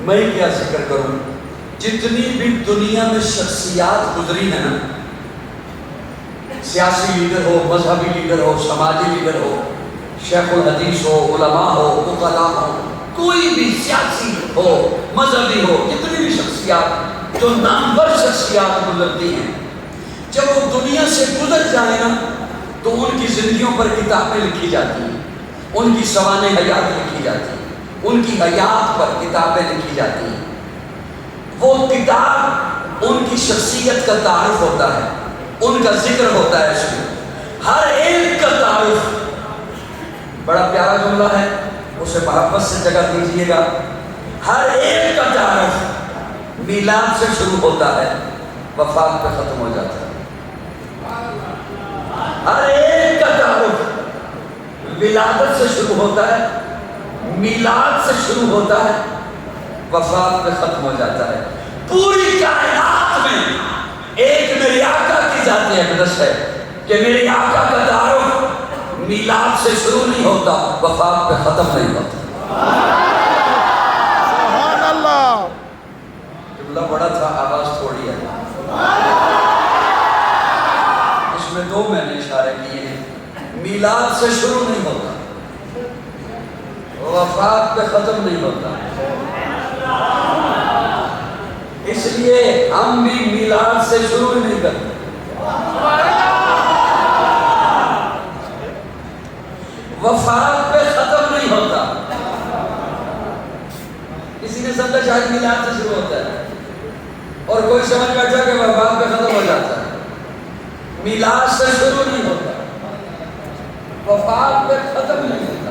میں کیا ذکر کروں، جتنی بھی دنیا میں شخصیات گزری ہیں نا، سیاسی لیڈر ہو، مذہبی لیڈر ہو، سماجی لیڈر ہو، شیخ الحدیث ہو، علماء ہو، عقلاء ہو، کوئی بھی سیاسی ہو، مذہبی ہو، جتنی بھی شخصیات جو نامور شخصیات گزرتی ہیں، جب وہ دنیا سے گزر جائیں نا تو ان کی زندگیوں پر کتابیں لکھی جاتی ہیں، ان کی سوانح حیات لکھی جاتی ہیں، ان کی حیات پر کتابیں لکھی جاتی ہیں۔ وہ کتاب ان کی شخصیت کا تعارف ہوتا ہے، ان کا ذکر ہوتا ہے، اس میں ہر ایک کا تعارف۔ بڑا پیارا جملہ ہے، اسے محبت سے جگہ دیجئے گا۔ ہر ایک کا تعارف میلاد سے شروع ہوتا ہے، وفات پہ ختم ہو جاتا ہے۔ ہر ایک کا تعارف ولادت سے شروع ہوتا ہے، میلاد سے شروع ہوتا ہے، وفات پہ ختم ہو جاتا ہے۔ پوری کائنات میں ایک میرے آقا کی ذات اقدس ہے کہ میرے آقا کا تعارف میلاد سے شروع نہیں ہوتا، وفات پہ ختم نہیں ہوتا۔ سبحان اللہ۔ جملہ بڑا تھا، آواز تھوڑی ہے۔ اس میں دو میں نے اشارے کیے ہیں، میلاد سے شروع نہیں ہوتا، وفات پہ ختم نہیں ہوتا۔ اس لیے ہم بھی میلاد سے شروع نہیں کرتے۔ وفات پہ ختم نہیں ہوتا۔ کسی نے سمجھا شاید میلاد سے شروع ہوتا ہے، اور کوئی سمجھ بیٹھا کہ وفات پہ ختم ہو جاتا ہے۔ میلاد سے شروع نہیں ہوتا، وفات پہ ختم نہیں ہوتا۔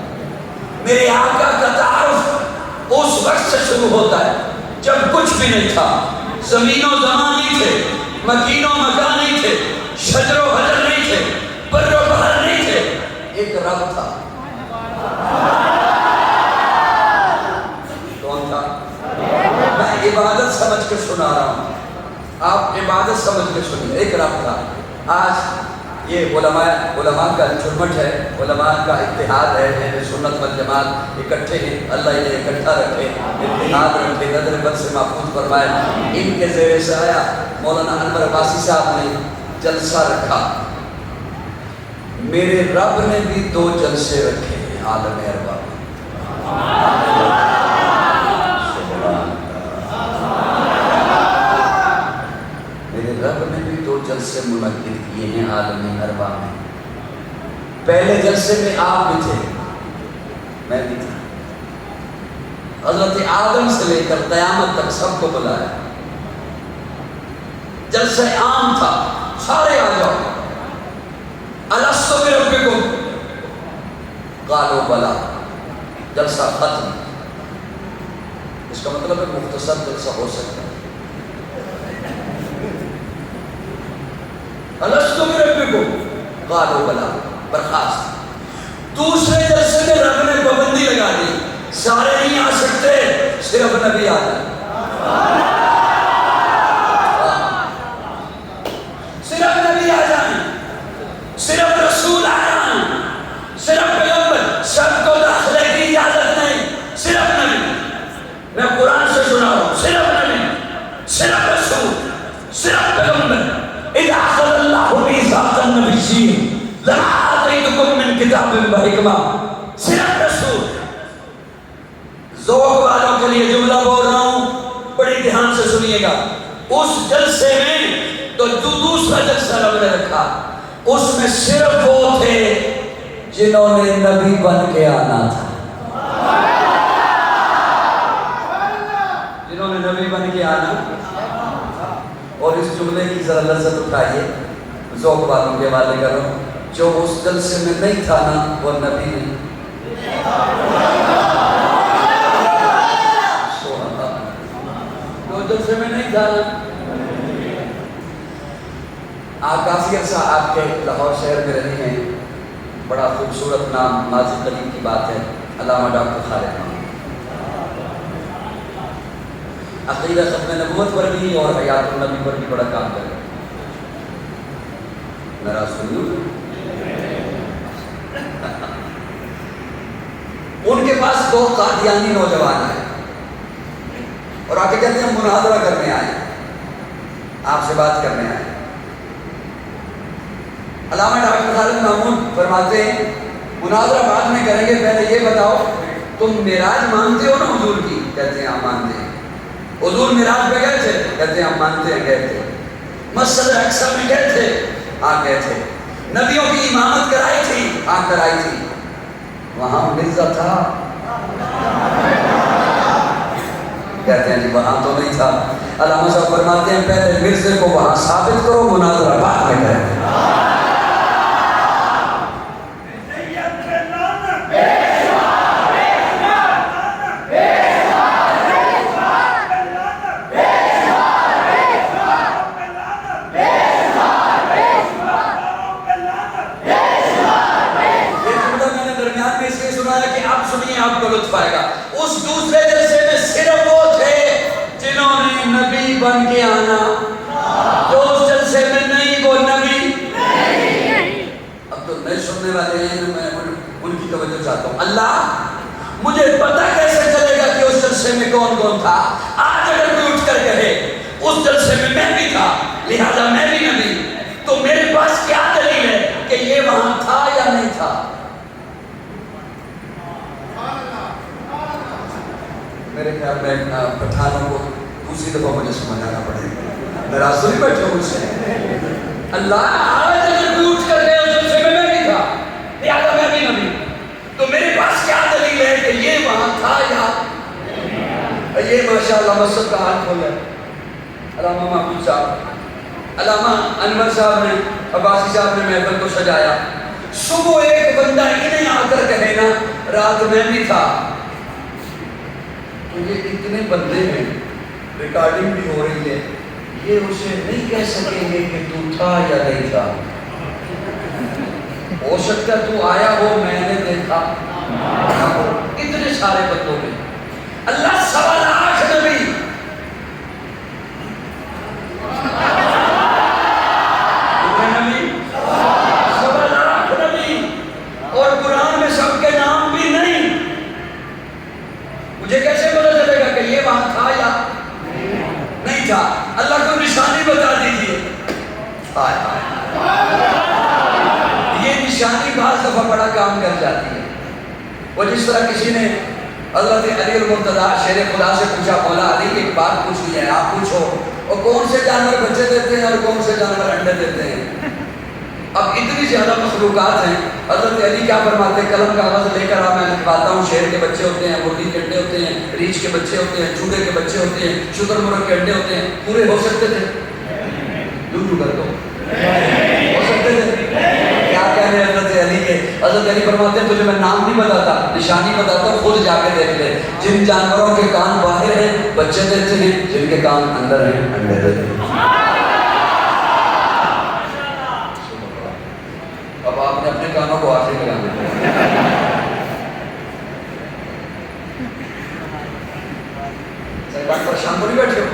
میرے آقا کا تعارف اس وقت سے شروع ہوتا ہے جب کچھ بھی نہیں تھا، زمین و زمان نہیں تھے، مکین و مکان نہیں تھے، شجر و حجر نہیں تھے، بر و بحر نہیں تھے، ایک رب تھا۔ کون تھا؟ میں عبادت سمجھ کے سنا رہا ہوں، آپ عبادت سمجھ کے سنیے۔ ایک رب تھا۔ آج یہ علماء کا جھرمٹ ہے، علماء کا اتحاد ہے، اہل سنت والجماعت اکٹھے ہیں، اللہ انہیں اکٹھا رکھے، اتحاد رکھے، نظر بد سے محفوظ فرمائے۔ ان کے زیر سایہ مولانا انور عباسی صاحب نے جلسہ رکھا۔ میرے رب نے بھی 2 جلسے رکھے ہیں عالم اربا میں۔ میرے رب نے بھی 2 جلسے منعقد کیے ہیں عالم اربا میں۔ پہلے جلسے میں آپ بھی تھے، میں بھی تھا۔ حضرت آدم سے لے کر قیامت تک سب کو بلایا، جلسہ عام تھا، سارے آ جاؤ۔ الستو بربکم قالوا بلا، جلسہ ختم۔ اس کا مطلب ہے مختصر جلسہ ہو سکتا ہے۔ الستو بربکم قالوا بلا، برخاست۔ دوسرے جلسے میں رب نے پابندی لگا دی، سارے نہیں آ سکتے، صرف نبی آ جائے، صرف نبی آ جائیں، صرف رسول آ جائیں، صرف پیغمبر، سب کو داخلے کی اجازت نہیں، صرف نبی۔ میں قرآن سے سنا رہا ہوں، صرف نبی، صرف رسول، صرف پیغمبر۔ اذا اخذ اللہ میثاق النبیین لما آتیتکم من کتاب و حکمہ، صرف رسول۔ ذوق والوں کے لیے جملہ بول رہا ہوں، بڑی دھیان سے سنیے گا۔ اس جلسے میں تو جو دوسرا جلسہ رب نے رکھا، اس میں صرف وہ تھے جنہوں نے نبی بن کے آنا تھا، جنہوں نے نبی بن کے آنا۔ اور اس جملے کی ذرا لذت اٹھائیے، ذوق والوں کے حوالے کر رہا ہوں، جو اس جلسے میں نہیں تھا نا وہ نبی نہیں۔ جو جلسے میں نہیں تھا نا، آپ کافی عرصہ آپ کے لاہور شہر میں رہے ہیں، بڑا خوبصورت نام، ماضی قریب کی بات ہے، علامہ ڈاکٹر خالد محمد۔ عقیدہ ختم نبوت پر بھی اور حیات النبی پر بھی بڑا کام کر رہے ہیں۔ میرا سنیو، ان کے پاس 2 قادیانی نوجوان ہیں، اور آ کے کہتے ہیں ہم مناظرہ کرنے آئے ہیں، آپ سے بات کرنے آئے ہیں۔ علامہ ڈاکٹر خالد محمود فرماتے ہیں مناظرہ بعد میں کریں گے، پہلے یہ بتاؤ تم معراج مانتے ہو نا حضور کی؟ کہتے ہیں ہم مانتے ہیں۔ حضور معراج پہ گئے تھے؟ کہتے ہیں ہم مانتے ہیں، گئے تھے۔ مسجد اقصی میں گئے تھے؟ ہاں گئے تھے۔ نبیوں کی امامت کرائی تھی؟ ہاں کرائی تھی۔ وہاں مرزا تھا؟ کہتے ہیں جی وہاں تو نہیں تھا۔ علامہ صاحب فرماتے ہیں پہلے مرزے کو وہاں ثابت کرو، مناظرہ بعد میں کریں۔ آپ کو لطف آئے گا۔ اس دوسرے جلسے میں صرف وہ تھے جنہوں نے نبی بن کے آنا، جو اس جلسے میں نہیں وہ نبی نہیں۔ اب تو نئے سننے والے ہیں، میں ان کی توجہ چاہتا ہوں۔ اللہ مجھے پتہ کیسے چلے گا کہ اس جلسے میں کون کون تھا؟ آج اگر کوئی اٹھ کر کہے اس جلسے میں بھی تھا لہذا میں بھی نبی، تو میرے پاس کیا دلیل ہے کہ یہ وہاں تھا یا نہیں تھا؟ میرے خیال میں پٹھانوں کو دوسری دفعہ مجھے سمجھانا پڑے گا، ناراض نہیں بیٹھے مجھ سے۔ اللہ آج اگر کوئی اٹھ کر گئے اس جلسے میں بھی تھا لہٰذا میں بھی نبی، تو میرے پاس کیا دلیل ہے کہ یہ وہاں تھا یا یہ؟ ماشاءاللہ مسجد کا حال کھول ہے۔ علامہ محمود صاحب، علامہ انور صاحب نے، عباسی صاحب نے محفل کو سجایا۔ صبح ایک بندہ انہیں آ کر کہے نا رات میں بھی تھا، تو یہ اتنے بندے ہیں، ریکارڈنگ بھی ہو رہی ہے، یہ اسے نہیں کہہ سکیں گے کہ تو تھا یا نہیں تھا۔ ہو سکتا تو آیا ہو، میں نے دیکھا اتنے سارے بندوں میں۔ اللہ 1.25 لاکھ نبی، کتنے نبی؟ 1.25 لاکھ نبی، اور قرآن میں سب کے نام بھی نہیں۔ مجھے کیسے پتا چلے گا کہ یہ وہاں تھا یا نہیں تھا؟ اللہ کو نشانی بتا دیجیے۔ یہ نشانی بعض دفعہ بڑا کام کر جاتی ہے۔ وہ جس طرح کسی نے حضرت علی المرتضیٰ شیر خدا سے پوچھا، مولا علی ایک بات پوچھنی ہے، آپ پوچھو، اور کون سے جانور بچے دیتے ہیں اور کون سے جانور انڈے دیتے ہیں؟ اب اتنی زیادہ مخلوقات ہیں، حضرت علی کیا فرماتے ہیں، قلم کاغذ لے کر میں لکھواتا ہوں، شیر کے بچے ہوتے ہیں، مرغی کے انڈے ہوتے ہیں، ریچھ کے بچے ہوتے ہیں، چوڑے کے بچے ہوتے ہیں، شتر مرغ کے انڈے ہوتے ہیں، پورے ہو سکتے تھے؟ دو کر دو، ہو سکتے تھے؟ کیا کہہ رہے ہیں حضرت علی کے؟ حضرت علی فرماتے ہیں تجھے میں نام نہیں بتاتا، نشانی بتاتا ہوں، خود جا کے دیکھ لے۔ جن جانوروں کے کان باہر ہیں بچے دیتے ہیں، جن کے کان اندر ہیں انڈے دیتے ہیں۔ اب آپ نے اپنے کانوں کو آخری لگانا ہے۔ سرکار پریشان تو نہیں بیٹھے ہو؟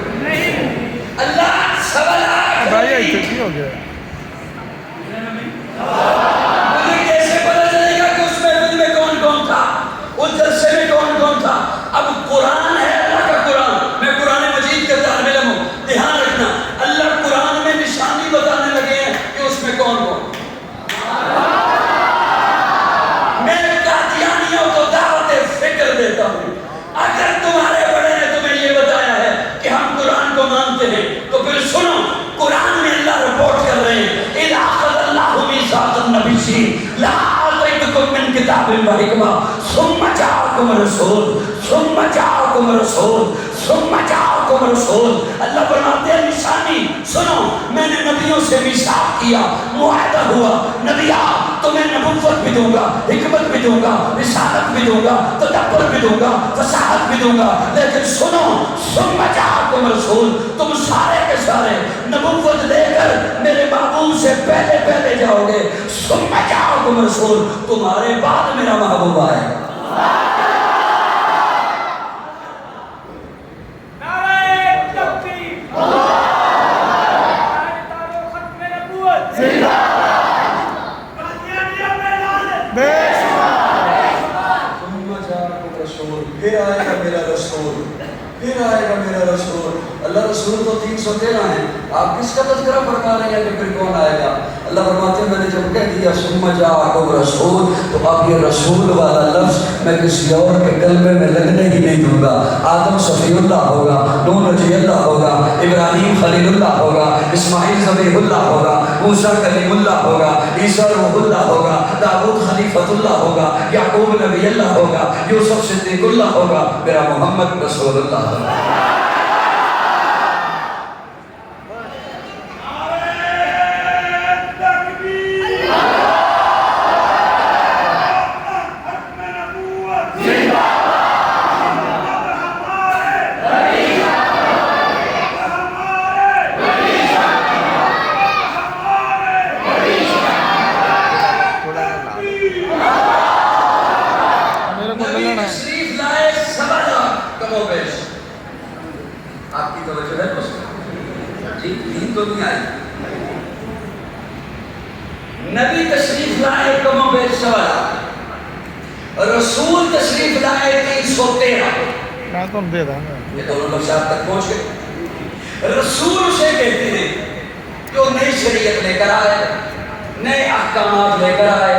اللہ 1.25 لاکھ ہو گیا۔ مجھے کیسے پتا چلے گا کہ اس محفل میں کون کون تھا، اس جلسے میں کون کون تھا؟ اب قرآن ہے، اللہ کا قرآن، میں قرآن مجید کے طالب علم ہوں، دھیان رکھنا، اللہ قرآن میں نشانی بتانے لگے ہیں کہ اس میں کون کون۔ میں قادیانیوں کو دعوت فکر دیتا ہوں، اگر تمہارے بڑے نے تمہیں یہ بتایا ہے کہ ہم قرآن کو مانتے ہیں تو پھر سنو، قرآن میں اللہ رپورٹ کر رہے ہیں اِذْ أَخَذَ اللَّهُ مِيثَاقَ النَّبِيِّينَ لَا آتَيْتُكُم مِّن كِتَابٍ وَحِكْمَةٍ ثُمَّ جَاءَكُمْ رَسُولٌ۔ اللہ فرماتے ہیں نشانی سنو، میں نے نبیوں سے میثاق کیا، معاہدہ ہوا، نبیا تمہیں نبوت بھی دوں گا، حکمت بھی دوں گا، رسالت بھی دوں گا، تدبر بھی دوں گا، فصاحت بھی دوں گا، لیکن سنو ثم جاءکم رسول، تم سارے کے سارے نبوت لے کر میرے محبوب سے پہلے پہلے جاؤ گے۔ ثم جاءکم رسول، تمہارے بعد میرا محبوب آئے گا۔ پھر آئے گا میرا رسول، پھر آئے گا میرا رسول تو 313 ہیں، آپ کس کا تذکرہ فرما رہے ہیں کہ پھر کون آئے گا؟ اللہ فرماتے ہیں میں نے جب کہہ دیا ثم جاءکم رسول، تو اب یہ رسول والا لفظ میں کسی اور کے کلمے میں لگنے ہی نہیں دوں گا۔ آدم صفی اللہ ہوگا، نوح نجی اللہ ہوگا، ابراہیم خلیل اللہ ہوگا، اسماعیل ذبیح اللہ ہوگا، موسیٰ کلیم اللہ ہوگا، عیسیٰ روح اللہ ہوگا، داؤد خلیفۃ اللہ ہوگا، یعقوب نبی اللہ ہوگا، یوسف صدیق اللہ ہوگا، میرا محمد رسول اللہ ہوگا۔ نبی تشریف لائے کم و بیش سوالہ، رسول تشریف لائے 313۔ یہ دونوں لفظات تک پہنچ گئے۔ رسول اسے کہتے ہیں جو نئی شریعت لے کر آئے، نئے احکامات لے کر آئے،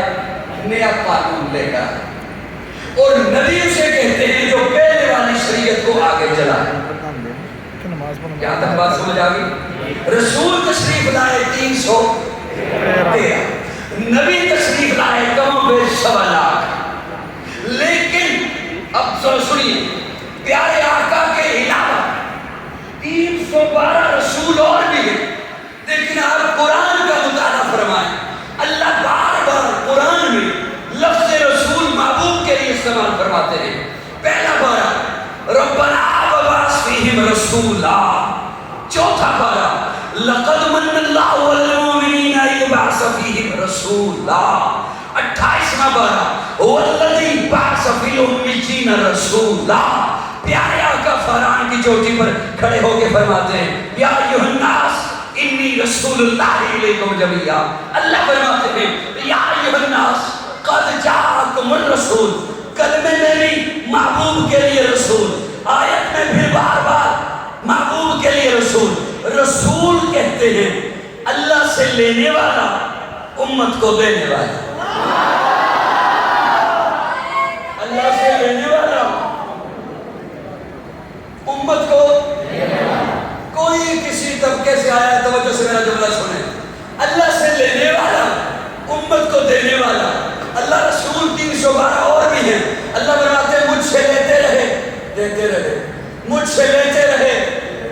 نیا قانون لے کر آئے، اور نبی اسے کہتے ہیں جو پہلے والی شریعت کو آگے چلائے۔ یہاں تک بات سمجھ آگئی؟ رسول تشریف لائے 313، نبی تشریف لائے کم و بیش 1.25 لاکھ۔ لیکن اب سنیے، پیارے آقا کے علاوہ 312 رسول اور بھی ہیں، لیکن آپ قرآن کا مطالعہ فرمائیں، اللہ بار بار قرآن میں لفظ رسول محبوب کے لیے استعمال فرماتے ہیں۔ پہلا پارہ ربنا وبعث فیہم رسولا، چوتھا پارہ لقد من اللہ والمؤمنین ان بعث فیہم رسولا، 28واں پارہ والذی بعث فی الامیین رسولا۔ پیارے آقا فرعون کی چوٹی پر کھڑے ہو کے فرماتے ہیں یا ایھا الناس انی رسول اللہ الیکم جمیعا۔ اللہ فرماتے ہیں یا ایھا الناس قد جاءکم الرسول، کلمے میں بھی محبوب کے لیے رسول، آیت میں پھر بار بار محبوب کے لیے رسول۔ رسول کہتے ہیں اللہ سے لینے والا، امت کو دینے والا۔ اللہ سے لینے والا، امت کو دینے والا۔ کوئی کسی طبقے سے آیا ہے، توجہ سے میرا جملہ سنیں، اللہ سے لینے والا، امت کو دینے والا۔ اللہ رسول 312 اور بھی ہیں۔ اللہ فرماتے ہیں مجھ سے لیتے رہے دیتے رہے، مجھ سے لیتے رہے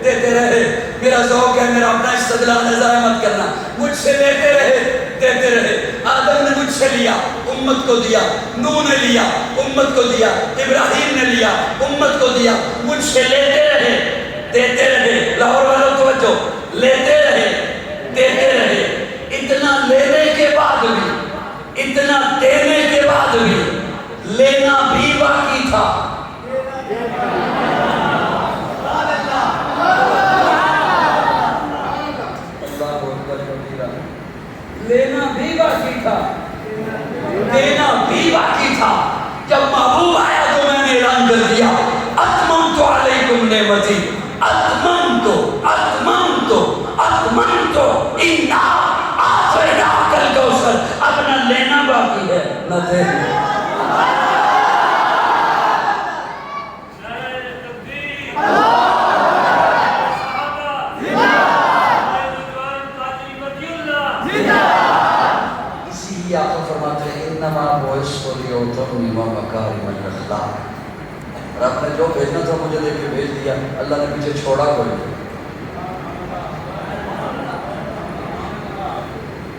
دیتے رہے۔ میرا ذوق ہے، میرا اپنا استدلال ہے، ضائع مت کرنا۔ مجھ سے لیتے رہے دیتے رہے۔ آدم نے مجھ سے لیا، امت کو دیا، نوح نے لیا، امت کو دیا، ابراہیم نے لیا، امت کو دیا۔ مجھ سے لیتے رہے دیتے رہے۔ لاہور والوں توجہ، لیتے رہے دیتے رہے۔ اتنا لینے کے بعد بھی، اتنا دینے کے بعد بھی لینا بھی باقی تھا۔ لینا بھی باقی تھا، دینا بھی باقی تھا۔ جب محبوب آیا تو میں نے اعلان کر دیا اتممت علیکم نعمتی، اتممت انا اعطیناک الکوثر۔ اب نہ لینا باقی ہے نہ دینا۔ اور آپ نے جو بھیجنا تھا مجھے دے کے بھیج دیا، اللہ نے پیچھے چھوڑا کوئی نہیں،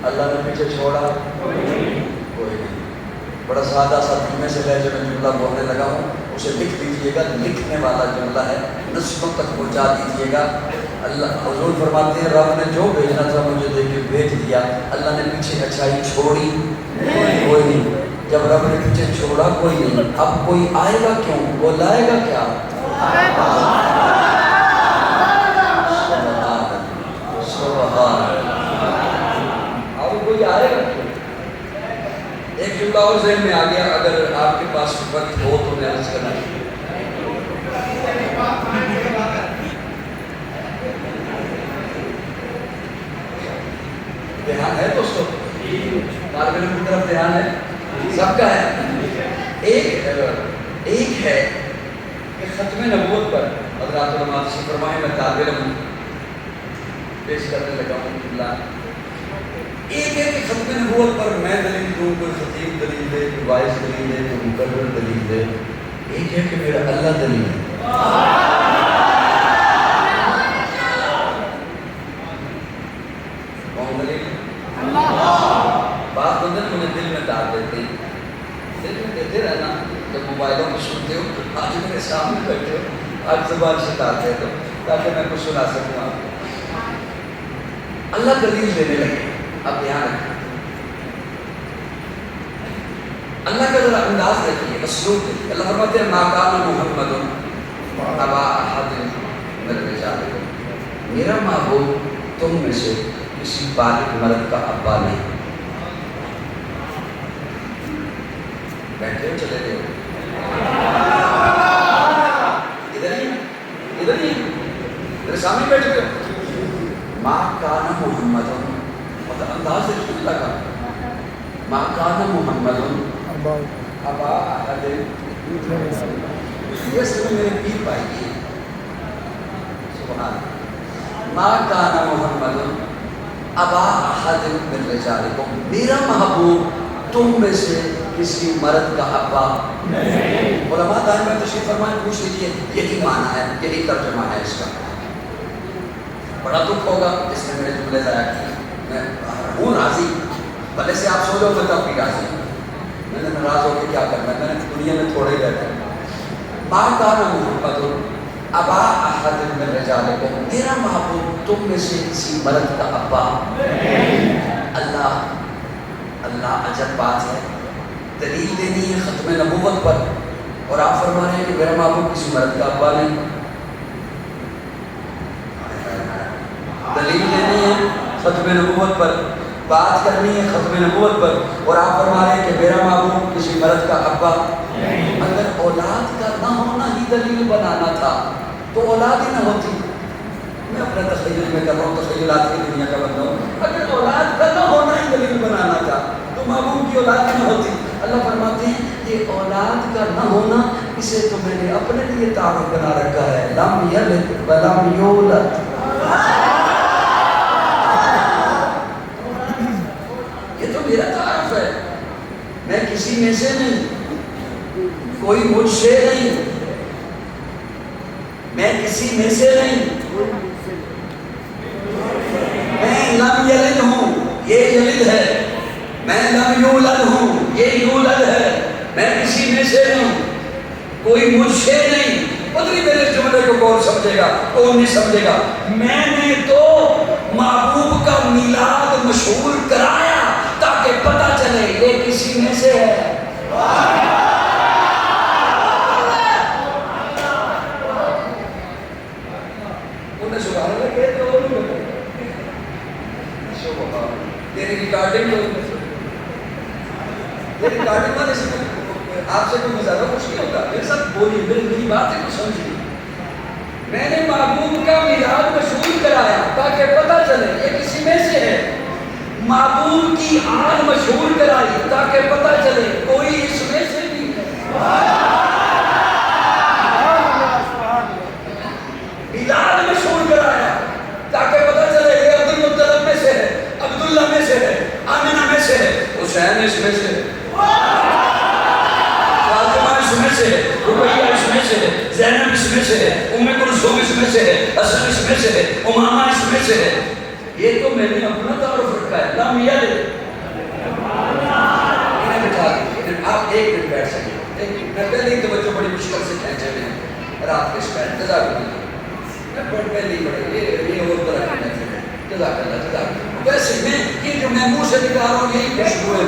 اللہ نے پیچھے چھوڑا کوئی نہیں۔ بڑا سادہ سا دھیمے سے لہجے میں جملہ بولنے لگا ہوں، اسے لکھ دیجئے گا، لکھنے والا جملہ ہے، نسلوں تک پہنچا دیجئے گا۔ اللہ حضور فرماتے ہیں رب نے جو بھیجنا تھا مجھے دے کے بھیج دیا، اللہ نے پیچھے اچھائی چھوڑی کوئی نہیں۔ جب رب نے پیچھے چھوڑا کوئی نہیں، اب کوئی آئے گا کیوں؟ وہ لائے گا کیا؟ اب کوئی آئے گا کیوں؟ ایک جملہ اور ذہن میں آ گیا، اگر آپ کے پاس وقت ہو تو میں عرض کرنا چاہیے۔ ہے دوستو؟ طالب علم کی طرف دھیان ہے؟ سب کا ہے؟ ایک ہے کہ ختم نبوت پر حضرات علماء تشریف فرمائے، میں طالب علم پیش کرنے لگا ہوں اللہ. ایک ہے کہ ختم نبوت پر میں دلیل دوں، کوئی خطیب دلیل دے، کوئی وائز دلیل دے، کوئی مقرر دلیل دے. ایک ہے کہ میرا اللہ دلیل ہے. کون دلیل؟ بات بندے مجھے دل میں ڈال دیتے ہیں، دل میں دیتے رہنا. جب موبائلوں میں سنتے ہو، آج میرے سامنے بیٹھے ہو، آج زبان سے ڈالتے ہو تاکہ میں کچھ سنا سکوں آپ کو. اللہ دلیل دینے لگے. اب دھیان رکھیں، اللہ کا ذرا انداز دیکھیے، اسلوب دیکھیے. اللہ فرماتے ہیں ما کان محمد ابا احد من رجالکم، میرا محبوب تم میں سے کسی بالغ مرد کا ابا نہیں. بیٹھے ہو چلے گئے ادھر ہی میرے سامنے بیٹھ گئے. ما کان محمد، مطلب انداز دیکھیے اللہ کا. ما کان محمد ابا احد، یہ سب میرے پیر بھائی کی. سبحان. ما کان محمد ابا احد من رجالکم، میرا محبوب تم میں سے کسی مرد کا ابا نہیں. علماء دائم میں تشریف فرمائے، پوچھ لیجیے یہی معنی ہے، یہی ترجمہ ہے اس کا. بڑا دکھ ہوگا اس نے میرے جملے ضائع کیے. میں ہوں راضی، بھلے سے آپ سو جاؤ میں تب بھی راضی. میں نے ناراض ہو کے کیا کرنا ہے، میں نے دنیا میں تھوڑے ہی رہتے ہیں. ما کان محمد ابا احد من رجالکم، میرا محبوب تم میں سے کسی مرد کا ابا نہیں. اللہ عجب بات ہے. دلیل دینی ہے ختم نبوت پر اور آپ فرما رہے ہیں کہ میرا محبوب کسی مرد کا ابا نہیں. دلیل دینی ہے ختم نبوت پر، بات کرنی ہے ختم نبوت پر اور آپ فرما رہے ہیں کہ میرا محبوب کسی مرد کا ابا. اگر اولاد کا نہ ہونا ہی دلیل بنانا تھا تو اولاد ہی نہ ہوتی. میں اپنا تخیل میں کر رہا ہوں، تخیلات کی دنیا کا بندہ ہوں. اگر اولاد کا نہ ہونا ہی دلیل بنانا تھا تو محبوب کی اولاد ہی نہ ہوتی. اللہ فرماتے ہیں کہ اولاد کا نہ ہونا اسے تو میں نے اپنے لیے تعارف بنا رکھا ہے. لم یلد ولم یولد. یہ تو میرا تعارف ہے. میں کسی میں سے نہیں، کوئی مجھ سے نہیں، میں کسی میں سے نہیں. میں لم یلد ہوں، یہ یلد ہے. میں لم یولد ہوں، یہ یولد ہے. میں کسی میں سے نہیں، کوئی مجھ سے نہیں. پتہ نہیں میرے جملے کو کون سمجھے گا کون نہیں سمجھے گا. میں نے تو محبوب کا میلاد مشہور کرایا تاکہ پتہ چلے یہ کسی میں سے ہے. انہیں سبحان اللہ کہتے ہو تیری ریکارڈنگ والے سے آپ سے کوئی مزارہ کچھ نہیں ہوتا. میرے ساتھ بولی، میری بات ہے کچھ سمجھیے. میں نے محبوب کا میلاد مشہور کرایا تاکہ پتہ چلے یہ کسی میں سے ہے. محبوب کی آل مشہور کرائی تاکہ پتہ چلے کوئی اس میں سے بھی ہے. میلاد مشہور کرایا تاکہ پتہ چلے یہ عبد المطلب میں سے ہے، عبداللہ میں سے ہے، آمنہ میں سے ہے، حسین اس میں سے ہے، فاطمہ اس میں سے ہے، رقیہ اس میں سے ہے، زینب اس میں سے ہے، ام کلثوم اس میں سے ہے، حسن اس میں سے ہے، امامہ اس میں سے ہے. یہ تو میں نے اپنا تعارف رکھا ہے. لم یلد. انہیں بٹھا دیجیے، آپ ایک منٹ بیٹھ سکیں. میں پہلے ہی توجہ بڑی مشکل سے کھینچے ہوئے ہیں رات کے اسپیڈ. جزاک اللہ. پہلے ہی بڑے یہ اور طرح کی محفل ہے. جزاک اللہ جزاک اللہ. ویسے میں یہ جو میں منہ سے نکال رہا ہوں یہی خوشبو ہے.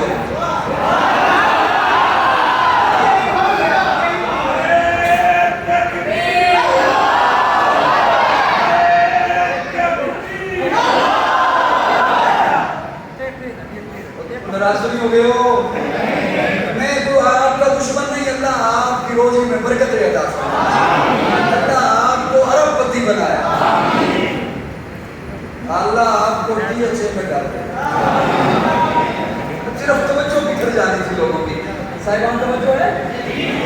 ناراض نہیں ہو گئے ہو؟ میں تو آپ کا دشمن نہیں. اللہ آپ کی روزی میں برکت عطا فرمائے. اللہ آپ کو ارب پتی بنایا. اللہ آپ کو ڈی ایچ اے میں ڈال دے. صرف توجہ بکھر جانی تھی لوگوں کی. صاحبان توجہ ہے؟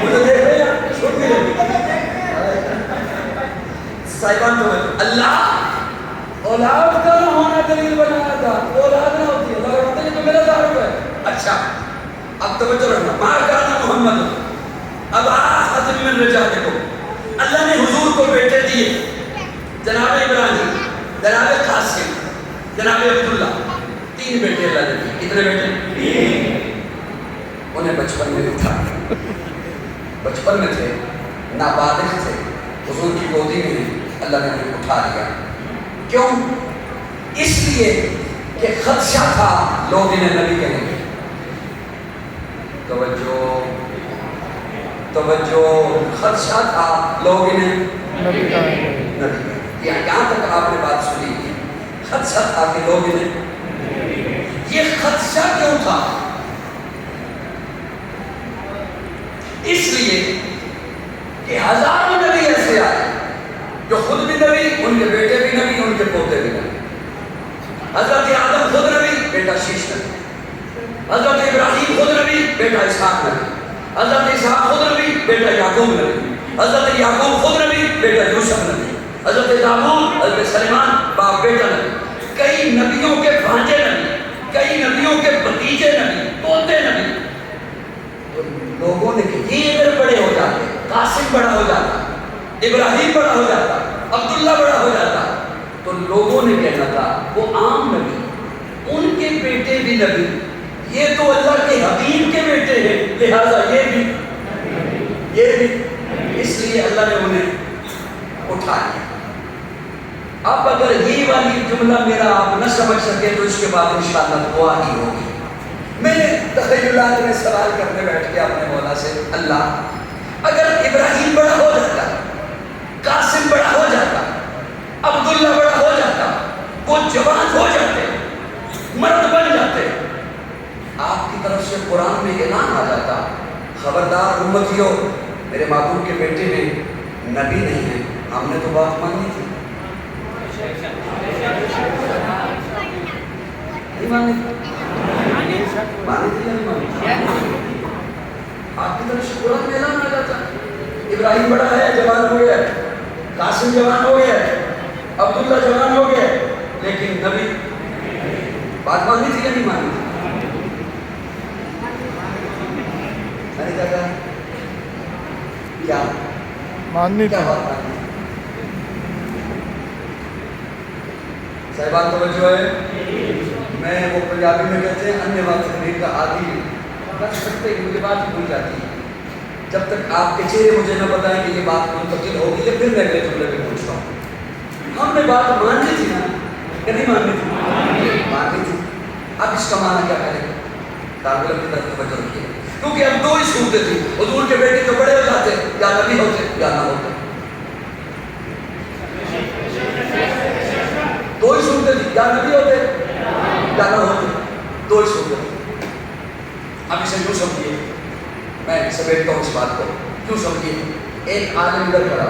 مجھے دیکھ رہے ہیں چھوٹ بھی رہی. صاحبان توجہ. اللہ اولاد کا نہ ہونا دلیل بنایا تھا. اولاد نہ ہوتی ہے اللہ کہتے ہیں تو میرا تعارف ہے. اچھا اب توجہ رکھنا. ما کان محمد اب احد من رجالکم. اللہ نے حضور کو بیٹے دیے. جناب ابراہیم، جناب قاسم، جناب عبداللہ. 3 بیٹے اللہ نے دیے. کتنے بیٹے؟ انہیں بچپن میں اٹھا. بچپن میں تھے، نابالغ تھے، حضور کی گودی میں اللہ نے انہیں اٹھا لیا. کیوں؟ اس لیے کہ خدشہ تھا لوگ انہیں نبی کہیں گے. توجہ خدشہ تھا لوگ انہیں نبی کہیں گے. یہاں تک آپ نے بات سنی. خدشہ تھا کہ لوگ انہیں. یہ خدشہ کیوں تھا؟ اس لیے کہ ہزاروں نبی ایسے آئے جو خود بھی نبی، ان کے بیٹے بھی نبی، ان کے پوتے بھی نبی. حضرت آدم خود نبی، بیٹا شیش نبی. حضرت ابراہیم خود نبی، بیٹا اسحاق نبی. حضرت اسحاق خود نبی، بیٹا یعقوب نبی. حضرت یعقوب خود نبی، بیٹا یوسف نبی. حضرت داؤد، حضرت سلیمان باپ بیٹا نبی. کئی نبیوں کے بھانجے نبی، کئی نبیوں کے بھتیجے نبی، پوتے نبی. تو لوگوں نے کہ یہ اگر بڑے ہو جاتے، قاسم بڑا ہو جاتا، ابراہیم بڑا ہو جاتا، عبداللہ بڑا ہو جاتا، تو لوگوں نے کہنا تھا وہ عام نبی، ان کے بیٹے بھی نبی. یہ تو اللہ کے حبیب کے بیٹے ہیں، لہذا یہ بھی. اس لیے اللہ نے انہیں اٹھا لیا. اب اگر یہ والی جملہ میرا آپ نہ سمجھ سکے تو اس کے بعد انشاءاللہ دعا ہی ہوگی. میں نے تخیلات میں سوال کرنے بیٹھ کے اپنے مولا سے، اللہ اگر ابراہیم بڑا ہو جاتا، قاسم بڑا ہو جاتا، عبداللہ بڑا ہو جاتا، وہ جوان ہو جاتے، مرد بن جاتے، آپ کی طرف سے قرآن میں اعلان آ جاتا خبردار امتیوں میرے محبوب کے بیٹے میں نبی نہیں ہیں. ہم نے تو بات مانی تھی. نہیں مانی تھی؟ مانی تھی یا نہیں مانی؟ آپ کی طرف سے قرآن میں اعلان آ جاتا ابراہیم بڑا ہے، جوان ہو گیا ہے، قاسم جوان ہو گیا ہے، عبداللہ جوان ہو گیا ہے، لیکن نبی. بات مانی تھی یا نہیں مانی تھی؟ کیا ماننی تھی؟ صاحبان توجہ ہے. میں وہ پنجابی میں کہتے ہیں انیہ وقت تقریر کا عادی کر سکتے کہ مجھے بات بھول جاتی ہے. جب تک آپ کے چہرے مجھے نہ بتائیں کہ یہ بات منتقل ہوگی یا پھر میں اگلے جملے میں پوچھتا ہوں. ہم نے بات ماننی تھی نا کہ نہیں ماننی تھی؟ ماننی تھی. اب اس کا معنی کیا کریں؟ طالب علم کی طرف توجہ رکھیے. کیونکہ اب 2 ہی صورتیں تھیں. حضور کے بیٹے تو بڑے ہو جاتے یا نبی ہوتے یا نہ ہوتے. 2 ہی صورتیں تھیں، یا نبی ہوتے یا نہ ہوتے. 2 ہی صورتیں. اب اسے یوں سمجھیے، میں سمیٹتا ہوں اس بات کو. کیوں سمجھیے؟ ایک عالم ادھر کھڑا.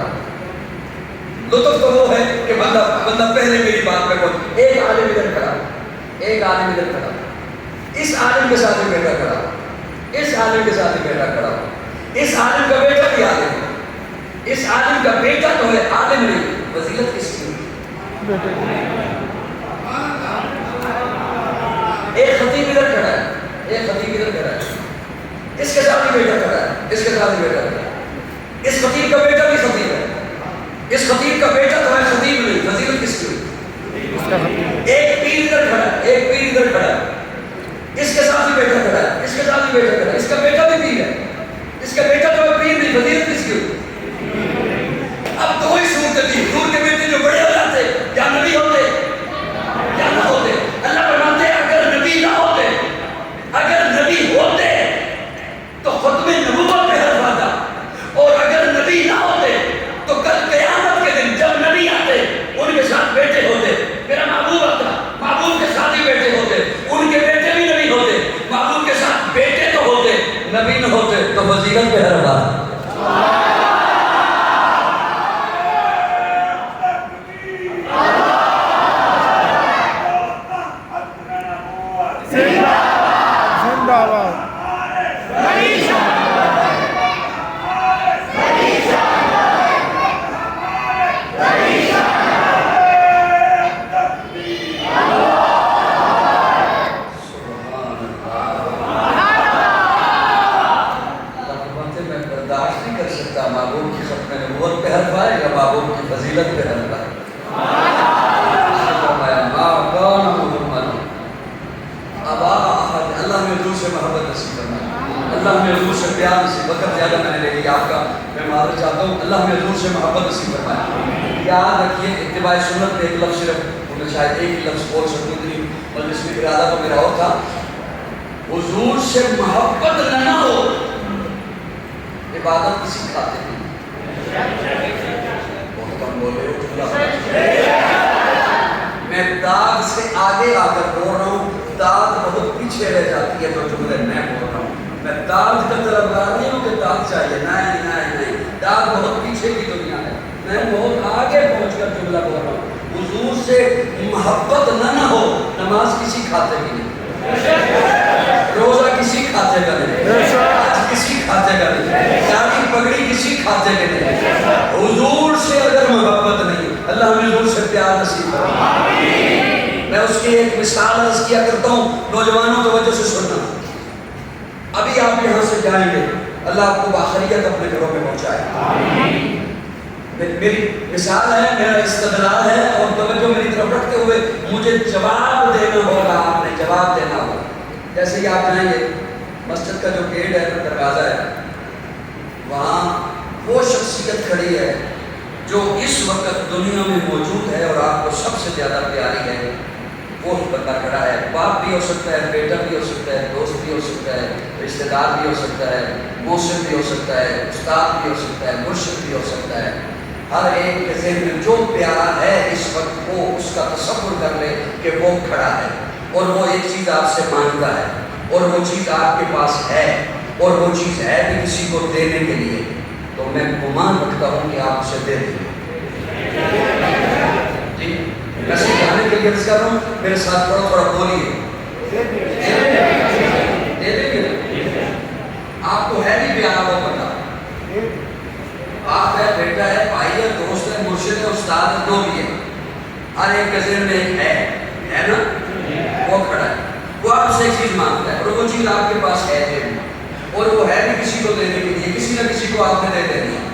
لطف تو وہ ہے کہ بندہ پہلے میری بات پہ پہنچ. ایک عالم ادھر کھڑا، ایک عالم ادھر کھڑا. اس عالم کے ساتھ بیٹا کھڑا، اس عالم کے ساتھ بیٹا کھڑا. اس عالم کا بیٹا بھی عالم ہے. اس عالم کا بیٹا تو ہے، عالم نہیں. فضیلت کس کی؟ ایک خطیب ادھر کھڑا ہے، ایک خطیب ادھر کھڑا ہے. اس کے ساتھ بھی بیٹا کھڑا ہے، اس کے ساتھ بھی بیٹا کھڑا ہے. اس خطیب کا بیٹا بھی خطیب ہے. اس خطیب کا بیٹا تو ہے، خطیب نہیں. فضیلت کس کی؟ ایک پیر ادھر کھڑا ہے، ایک پیر ادھر کھڑا ہے. اس کے ساتھ بھی بیٹا کھڑا ہے، اس کے ساتھ بھی بیٹا کھڑا ہے. اس کا بیٹا بھی پیر ہے، اس کا بیٹا تو پیر نہیں. فضیلت کس کی؟ اب 2 ہی صورتیں تھی. حضور کے بیٹے جو بڑے ہو جاتے یا نبی ہوتے یا نہ ہوتے. اللہ فرماتے ہیں اگر نبی نہ ہوتے، اگر نبی ہوتے تو ختم نبوت پہ حرف آتا، اور اگر نبی نہ ہوتے تو کل قیامت کے دن جب نبی آتے ان کے ساتھ بیٹے ہوتے. میرا محبوب آتا، محبوب کے ساتھ ہی بیٹے ہوتے. ان کے بیٹے بھی نبی ہوتے، محبوب کے ساتھ بیٹے تو ہوتے، کرنا چاہتا ہوں، اللہ میں حضور سے محبت نصیب فرمائے۔ یاد رکھیے اتباع سنت میں ایک لفظ صرف میں شاید ایک ہی لفظ بول سکوں، اتنی مجلس میں ارادہ تو میرا اور تھا، حضور سے محبت نہ ہو عبادت کسی کھاتے نہیں۔ بہت کم بولے ہو، میں داد سے آگے آ کر بول رہا ہوں، داد بہت پیچھے رہ جاتی ہے جو جملے میں بول رہا ہوں۔ میں داد کا طرفدار نہیں ہوں کہ داد چاہیے، نہیں، داد بہت پیچھے کی دنیا ہے، میں بہت آگے پہنچ کر جملہ بول رہا ہوں۔ حضور سے محبت نہ ہو، نماز کسی کھاتے کی نہیں، روزہ کسی کھاتے کا نہیں، حج کسی کھاتے کا نہیں، داڑھی پگڑی کسی کھاتے کے نہیں۔ حضور سے اگر محبت نہیں، اللہ ہمیں حضور سے پیار نصیب کرے۔ میں اس کی ایک مثال عرض کیا کرتا ہوں، نوجوانوں توجہ سے سننا۔ ابھی آپ یہاں سے جائیں گے، اللہ آپ کو بآخریت اپنے گھروں میں پہنچائے۔ میری مثال ہے، میرا استدلال ہے، اور توجہ میری طرف رکھتے ہوئے مجھے جواب دینا ہوگا، آپ نے جواب دینا ہوگا۔ جیسے ہی آپ جائیں گے، مسجد کا جو گیٹ ہے، دروازہ ہے، وہاں وہ شخصیت کھڑی ہے جو اس وقت دنیا میں موجود ہے اور آپ کو سب سے زیادہ پیاری ہے، وہ بندہ کھڑا ہے۔ باپ بھی ہو سکتا ہے، بیٹا بھی ہو سکتا ہے، دوست بھی ہو سکتا ہے، رشتہ دار بھی ہو سکتا ہے، موسم بھی ہو سکتا ہے، استاد بھی ہو سکتا ہے، مرشد بھی ہو سکتا ہے۔ ہر ایک کے ذہن میں جو پیارا ہے اس وقت، وہ اس کا تصور کر لے کہ وہ کھڑا ہے اور وہ ایک چیز آپ سے مانگتا ہے اور وہ چیز آپ کے پاس ہے اور وہ چیز ہے بھی کسی کو دینے کے لیے، تو میں گمان رکھتا ہوں کہ آپ اسے دے دیں۔ جی میں سمجھانے کے لیے عرض کر رہا ہوں، میرے ساتھ تھوڑا تھوڑا بولیے، دے دیں گے؟ آپ کو ہے بھی پیارا وہ بندہ، آپ ہے، بیٹا ہے، بھائی ہے، دوست ہے، مرشد ہے، استاد ہے، جو بھی ہے، ہر ایک کے ذہن میں ایک ہے نا، وہ کھڑا ہے، وہ آپ سے ایک چیز مانگتا ہے اور وہ چیز آپ کے پاس ہے ذہن میں، اور وہ ہے بھی کسی کو دینے کے لیے، کسی نہ کسی کو آپ نے دے دینی ہے،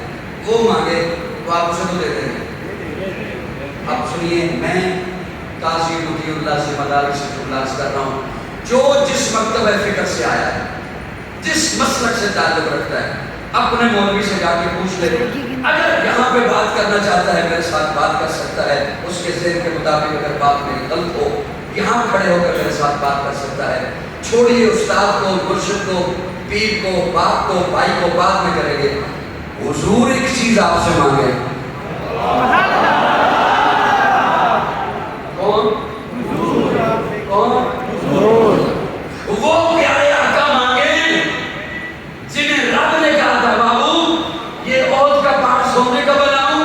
وہ مانگے تو آپ اسے تو دے دیں گے۔ اب سنیے، میں قاضی مطیع اللہ سے مدارس اللہ سے کر رہا ہوں، جو جس مکتبہ فکر سے آیا ہے، جس مسلک سے تعلق رکھتا ہے، اپنے مولوی سے جا کے پوچھ لے، اگر یہاں پہ بات کرنا چاہتا ہے میرے ساتھ بات کر سکتا ہے، اس کے ذہن کے مطابق اگر بات میری غلط ہو، یہاں کھڑے ہو کر میرے ساتھ بات کر سکتا ہے۔ چھوڑیے استاد کو، مرشد کو، پیر کو، باپ کو، بھائی کو، بعد میں کریں گے۔ حضور ایک چیز آپ سے مانگے، کون؟ وہ پیارے آقا مانگے جنہیں رب نے کہا تھا، بابو یہ عود کا پہاڑ سونے کا بناؤں،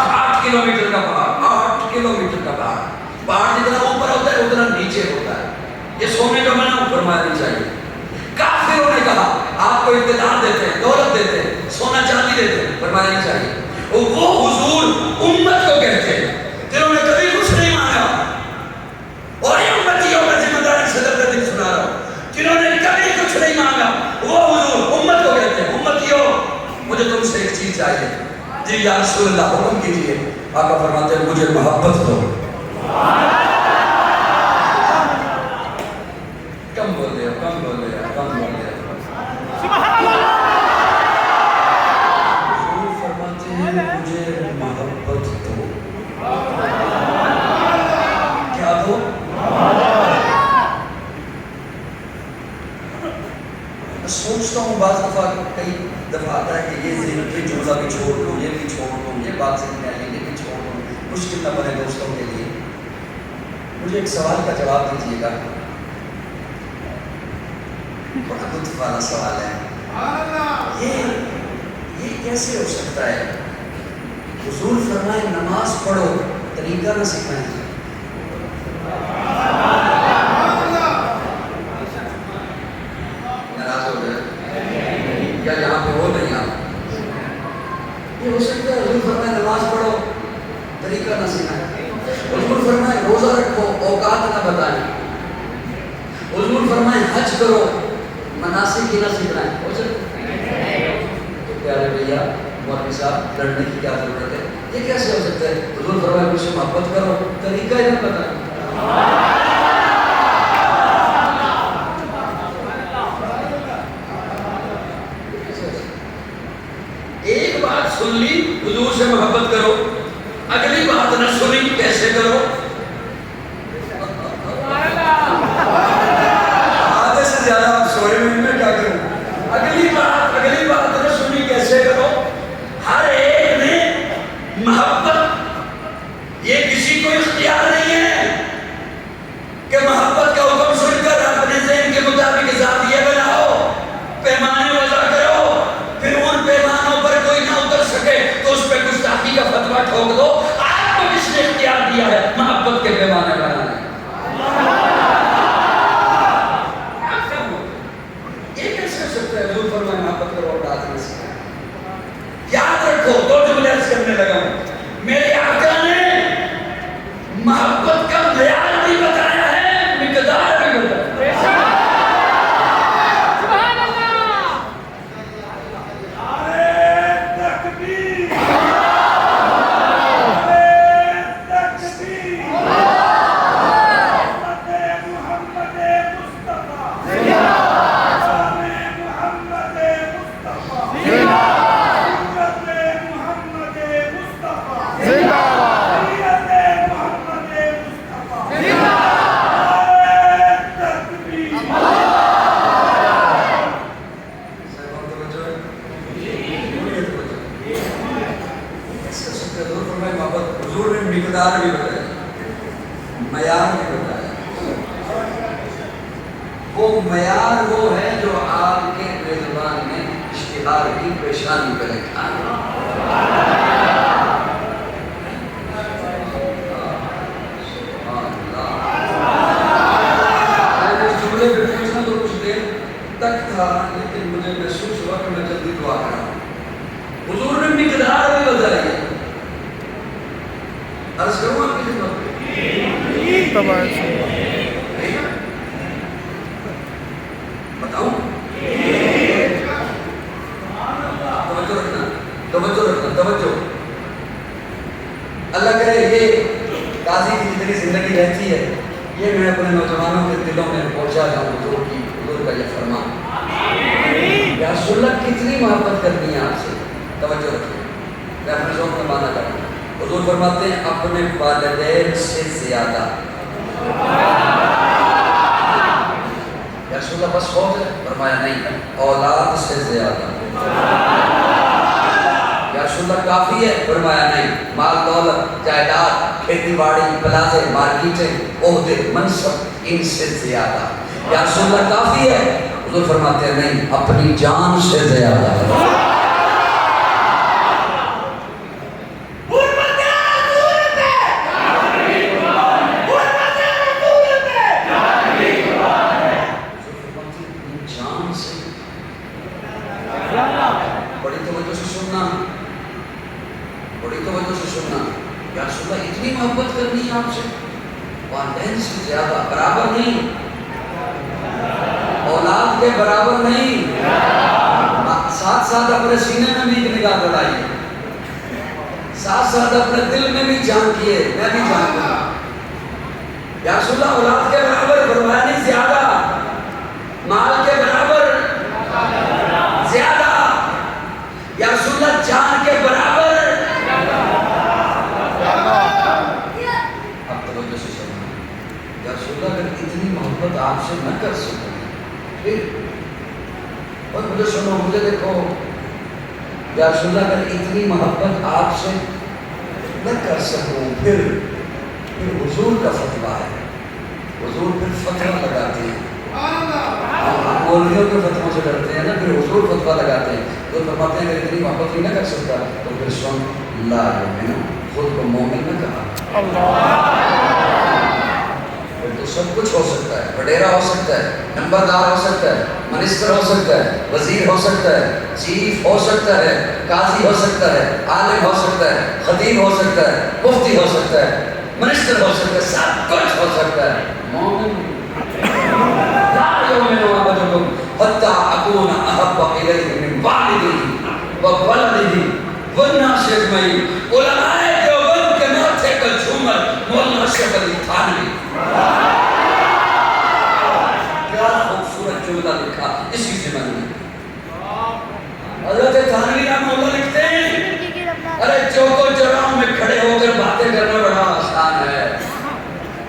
8 کلومیٹر کا پہاڑ، 8 کلومیٹر کا پہاڑ، پہاڑ جتنا اوپر ہوتا ہے اتنا نیچے ہوتا ہے، یہ سونے کا بناؤں، فرمایا نہیں چاہیے۔ کافروں نے کہا آپ کو اقتدار دیتے ہیں، دولت دیتے ہیں، سونا چاندی دیتے ہیں، فرمایا نہیں چاہیے۔ وہ حضور امت کو کہتے ہیں جنہوں نے کبھی کچھ نہیں مانگا، اور یہ امتیوں کا ذمہ داری صدر کا دل سنا رہا ہوں، جنہوں نے کبھی کچھ نہیں مانگا، وہ حضور امت کو کہتے ہیں، امتیوں مجھے تم سے ایک چیز چاہیے۔ جی یا رسول اللہ حکم کیجئے۔ آقا فرماتے ہیں مجھے محبت دو۔ کم بولے ہو، کم بولے ہو، کم بولے ہو۔ حضور فرماتے ہیں مجھے محبت دو۔ کیا دو؟ میں سوچتا ہوں بعض دفعہ، کئی دفعہ آتا ہے کہ یہ جملہ بھی چھوڑ دوں، یہ بھی چھوڑ دوں، یہ بات سے یہ بھی چھوڑ دوں، مشکل نہ بنے دوستوں کے لیے۔ مجھے ایک سوال کا جواب دیجیے گا، بڑا لطف والا سوال ہے، یہ کیسے ہو سکتا ہے؟ حضور فرمائے نماز پڑھو، طریقہ نہ سکھائیں۔ ناراض ہو گئے یا یہاں پہ ہو نہیں آپ؟ یہ ہو سکتا ہے حضور فرمائے نماز پڑھو، طریقہ نہ سکھائیں۔ حضور فرمائے روزہ رکھو، اوقات نہ بتائیں۔ حضور فرمائے حج کرو، مناسک ہی نہ سکھائیں۔ ہو سکتا ہے؟ تو پیارے بھیا مولوی صاحب لڑنے کی کیا ضرورت ہے؟ یہ کیسے ہو سکتا ہے؟ حضور فرمائے مجھ سے محبت کرو، طریقہ ہی نہ بتائیں۔ تناسلی کیسے کرو؟ آدھے سے زیادہ آپ سوئے ہوئے میں کیا کروں؟ اگلی بات تناسلی کیسے کرو؟ ہر ایک میں محبت، یہ کسی کو اختیار نہیں ہے کہ محبت کا حکم سن کر اپنے ذہن کے مطابق ذات یہ بناؤ، پیمانے وضع کرو، پھر ان پیمانوں پر کوئی نہ اتر سکے تو اس پہ گستاخی کا فتویٰ ٹھوک دو۔ آپ کو کس نے اختیار دیا ہے محبت کے پیمانے بنانے؟ یہ کیسے ہو سکتا ہے؟ حضور فرمائے محبت کرو اور بات نہیں سکتا۔ یاد رکھو، دو جملے عرض کرنے لگا ہوں، میرے آقا نے محبت کا معیار بھی بتایا ہے، مقدار بھی بتایا ہے۔ سبحان اللہ، نعرہ تکبیر، نعرہ تکبیر، محمد مصطفیٰ، محمد مصطفیٰ، حضور نے مقدار بھی بتایا، معیار بھی بتایا۔ وہ معیار وہ ہے جو آپ کے میزبان نے اشتہار کی پیشانی پہ لکھا ہے۔ میں اس جملے پہ پوچھنا تو کچھ دیر تک تھا، لیکن مجھے محسوس ہوا کہ میں جلدی دعا کروں۔ حضور نے مقدار بھی بتائی ہے۔ عرض کروں آپ کی خدمت بتاؤں؟ توجہ۔ اللہ کرے یہ قاضی کی جتنی زندگی رہتی ہے یہ میں اپنے نوجوانوں کے دلوں میں پہنچا جاؤں حضور کی، حضور کا یہ فرمان۔ یا رسول اللہ کتنی محبت کرنی ہے آپ سے، توجہ رکھیں، میں اپنے ذوق میں مانا کروں۔ حضور فرماتے ہیں اپنے والدین سے زیادہ۔ یا رسول اللہ بس فوت ہے؟ فرمایا نہیں، اولاد سے زیادہ۔ یا رسول اللہ کافی ہے؟ فرمایا نہیں، مال دولت، جائیداد، کھیتی باڑی، پلازے، مارکیٹیں، عہدے، منصب، ان سے زیادہ۔ یا رسول اللہ کافی ہے؟ حضور فرماتے ہیں نہیں، اپنی جان سے زیادہ۔ یا رسول اللہ اتنی محبت کرنی ہے آپ سے، والدین سے زیادہ، برابر نہیں، اولاد کے برابر نہیں، ساتھ ساتھ اپنے سینے میں بھی ایک نگاہ بڑھائیے، ساتھ ساتھ اپنے دل میں بھی جھانکیے، میں بھی جھانکوں۔ یا رسول اللہ اولاد کے برابر، فرمایا نہیں زیادہ، مال کے برابر زیادہ، یا رسول اللہ جان کے برابر۔ اگر اتنی محبت آپ سے نہ کر سکوں پھر، اور مجھے سنو، مجھے دیکھو، یا رسول اللہ اگر اتنی محبت آپ سے نہ کر سکوں پھر حضور کا فتویٰ ہے، حضور پھر فتویٰ لگاتے ہیں، ہم مولویوں کے فتووں سے ڈرتے ہیں نا، پھر حضور فتویٰ لگاتے ہیں، تو فرماتے ہیں اگر اتنی محبت ہی نہ کر سکتا تو پھر سن لا یؤمن، خود کو مومن نہ کہا۔ اللہ، تو سب کچھ ہو سکتا ہے، وڈیرا ہو سکتا ہے، نمبردار ہو سکتا ہے، منسٹر ہو سکتا ہے، وزیر ہو سکتا ہے، چیف ہو سکتا ہے، قاضی ہو سکتا ہے، عالم ہو سکتا ہے، خطیب ہو سکتا ہے، مفتی ہو سکتا ہے، منسٹر ہو سکتا ہے، سب کچھ ہو سکتا ہے، مومن لا یؤمن احدکم حتی اکون احب الیہ من والدہ وولدہ والناس اجمعین۔ علماء دیوبند کے ماتھے کا جھومر مولانا اشرف علی تھانوی، کیا خوبصورت جملہ لکھا اسی زمانے میں۔ حضرت تھانوی رحمہ اللہ لکھتے ہیں، ارے چوکو چوراہوں میں کھڑے ہو کر باتیں کرنا بڑا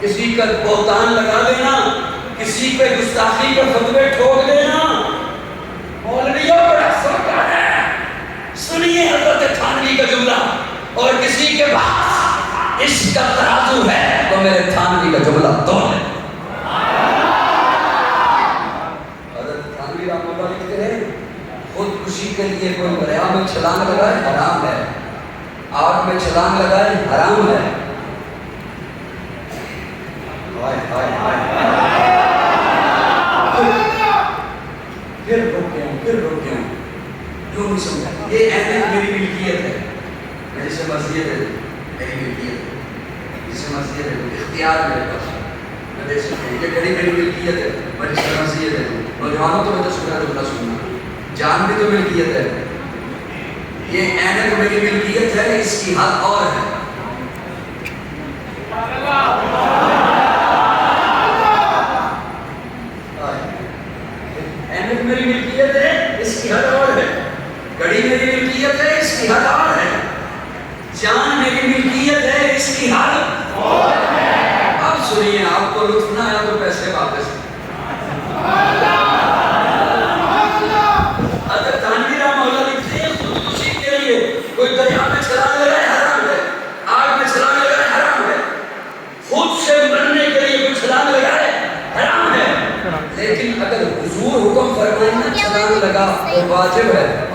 کسی کا بہتان لگا دینا، کسی پہ گستاخی کے فتوے ٹھوک دینا، مولویوں بڑا سوچا ہے۔ سنیے حضرت تھانوی کا جملہ، اور کسی کے پاس اس کا ترازو ہے تو میرے تھانوی کا جملہ توڑ لے۔ حضرت تھانوی رحمۃ اللہ لکھتے ہیں خودکشی کے لیے کوئی دریا میں چھلانگ لگائے حرام ہے، آگ میں چھلانگ لگائے حرام ہے۔ پھر روکے ہوں کیوں نہیں سمجھا؟ یہ اہمیت میری ملکیت ہے، میں جسے مسجد ہے میری ملکیت ہے، جسے مسجد ہے اختیار میرے پاس، میں دیکھ سکتے ہیں یہ گھڑی میری ملکیت ہے، میں جسے مسجد ہے۔ نوجوانوں تو میں تو سننا سننا، جان بھی تو ملکیت ہے، یہ اہمیت میری ملکیت ہے، اس کی حد اور ہے۔ اہمیت میری ملکیت ہے، اس کی حد اور ہے۔ گھڑی میری ملکیت ہے، اس کی حد اور ہے۔ جان میری ملکیت ہے، اس کی حد اور ہے۔ اب سنیے، آپ کو لطف نہ آیا تو پیسے واپس۔ حضرت تھانوی رحمہ اللہ لکھتے ہیں خودکشی کے لیے کوئی دریا میں چھلانگ لگائے حرام ہے، آگ میں چھلانگ لگائے حرام ہے، خود سے مرنے کے لیے کوئی چھلانگ لگائے حرام ہے۔ لیکن اگر حضور حکم فرمائے نا چھلانگ لگا تو واجب ہے۔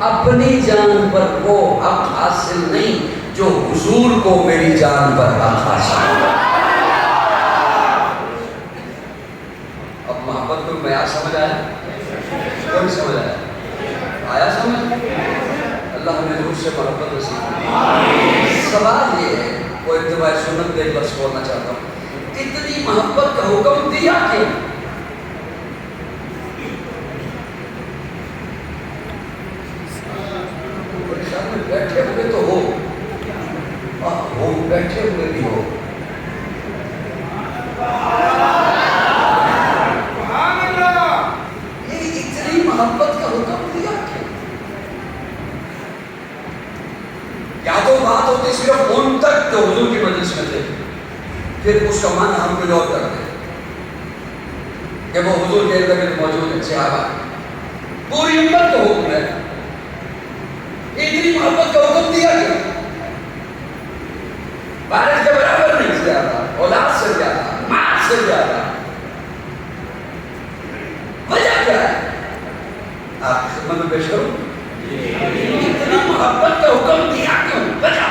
اپنی جان پر وہ حق حاصل نہیں جو حضور کو میری جان پر حق حاصل ہے۔ اب محبت کو معیار سمجھ آیا؟ کوئی سمجھ آیا؟ آیا سمجھ؟ اللہ ہمیں حضور سے محبت نصیب۔ سوال یہ ہے، وہ اتباع سنت پہ ایک لفظ بولنا چاہتا ہوں، اتنی محبت کا حکم دیا کیوں؟ بیٹھے ہوئے تو ہو، بیٹھے ہوئے بھی ہو۔ یہ اتنی محبت کا حکم دیا کیوں؟ یا تو بات ہوتی صرف ان تک جو حضور کی مجلس میں تھے، پھر اس کا معنی ہم کوئی اور کرتے ہیں کہ وہ حضور کے ارد موجود ہیں صحابہ، پوری امت کو حکم ہے۔ اتنی محبت کا حکم دیا کیوں؟ بارش کے برابر نہیں زیادہ، اولاد سے زیادہ، مال سے زیادہ، وجہ کیا ہے؟ آپ کی خدمت میں پیش کروں، اتنی محبت کا حکم دیا کیوں؟ وجہ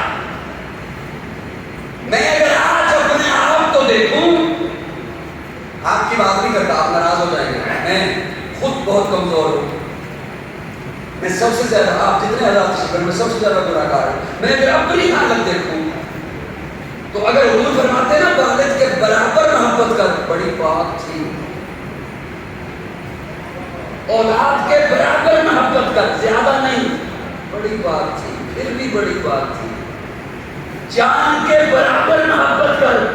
میں اگر آج اپنے آپ کو دیکھوں، آپ کی بات نہیں کرتا، آپ ناراض ہو جائیں گے، میں خود بہت کمزور ہوں، میں سب سے زیادہ، آپ جتنے حالات شکر میں سب سے زیادہ گناہ گار ہوں۔ میں اگر اپنی حالت دیکھوں تو اگر حضور فرماتے ہیں نا والد کے برابر محبت کر، بڑی بات تھی۔ اولاد کے برابر محبت کر، زیادہ نہیں، بڑی بات تھی، پھر بھی بڑی بات تھی۔ جان کے برابر محبت کر،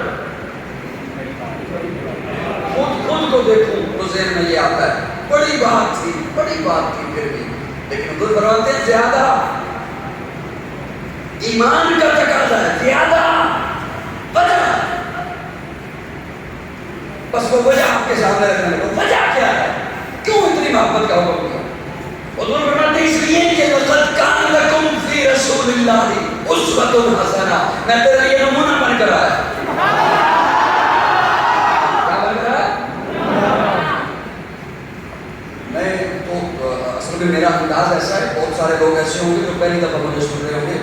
خود کو دیکھوں تو ذہن میں یہ آتا ہے، بڑی بات تھی، بڑی بات تھی، پھر بھی۔ لیکن حضور فرماتے ہیں زیادہ ایمان کا تقاضا ہے، زیادہ وجہ، بس وہ وجہ آپ کے سامنے رکھنے لگا، وجہ کیا ہے؟ کیوں اتنی محبت کا حکم دیا؟ حضور فرماتے ہیں اس لیے کہ لقد کان لکم فی رسول اللہ اسوۃ حسنہ، میں تیرا یہ نمونہ بن کر آیا۔ کیا بن کر آیا؟ میں تو اصل میں میرا انداز ایسا ہے، بہت سارے لوگ ایسے ہوں گے جو پہلی دفعہ مجھے سن رہے ہوں گے،